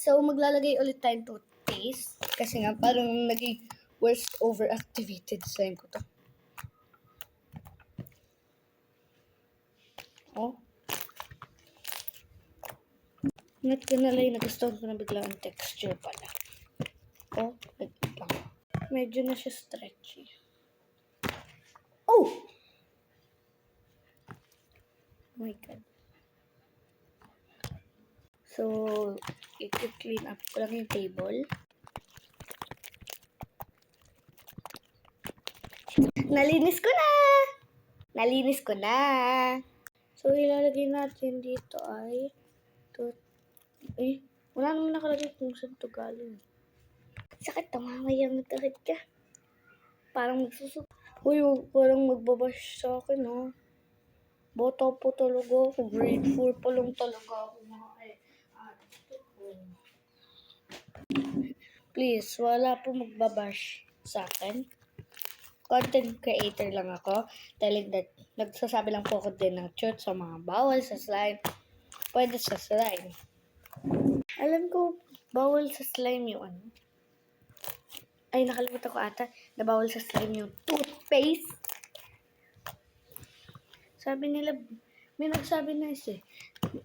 So, maglalagay ulit tayong toothpaste. Kasi nga, parang naging worst overactivated slime ko to. Oh. Not gonna lie, nagustuhan ko na bigla ang texture pala. Oh, wait lang. Medyo na siya stretchy. Oh! Oh my God. So, i-clean up ko lang yung table. Nalinis ko na! Nalinis ko na! So, ilalagay natin dito ay wala naman nakalagay kung saan ito galing. Sakit, tamamayang nagkakit ka. Parang magsusuk. Uy, parang magbabash sa akin, no? Bota po talaga ako. Grade 4 pa lang talaga ako. Please, wala po magbabash sa akin. Content creator lang ako. Telling that, nagsasabi lang po ako din ng truth sa mga bawal sa slime. Pwede sa slime. Alam ko, bawal sa slime yung ano. Ay, nakalimutan ko ata na bawal sa slime yung toothpaste. Sabi nila, may nagsabi na eh,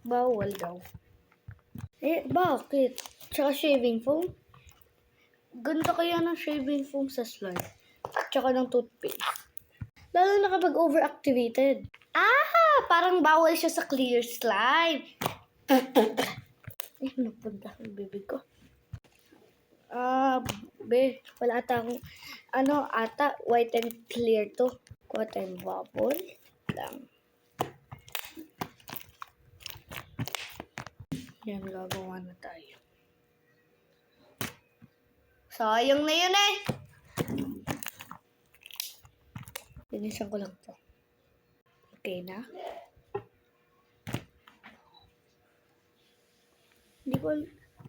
bawal daw. Eh, bakit? Tsaka shaving foam? Ganda kaya ng shaving foam sa slime. Tsaka ng toothpaste. Lalo na kapag overactivated. Ah! Parang bawal siya sa clear slime. Eh, napunta ang bibig ko. Wala ata akong, white and clear to. Kuha tayong bubble lang. Yan, gagawa na tayo. Sayang na yun eh! Linisan ko lang to. Okay na? Hindi ko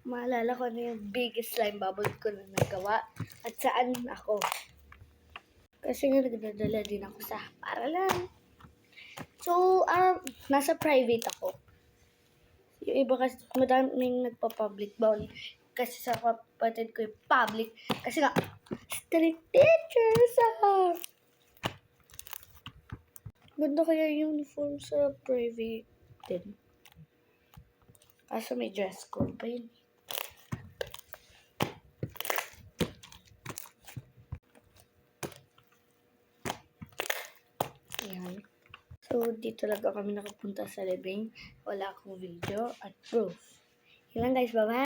maalala ko ano yung biggest slime bubble ko na nagawa at saan ako. Kasi nga nagdadala din ako sa paralan. So, nasa private ako. Yung iba kasi madaming nagpa-public bawal. Kasi sa kapatid ko yung public. Kasi nga, strict teachers Ganda kaya yung uniform sa private din. Kaso may dress code pa yun. Ayan. So, dito lang kami nakapunta sa living. Wala akong video at proof. Yun lang guys, bye-bye!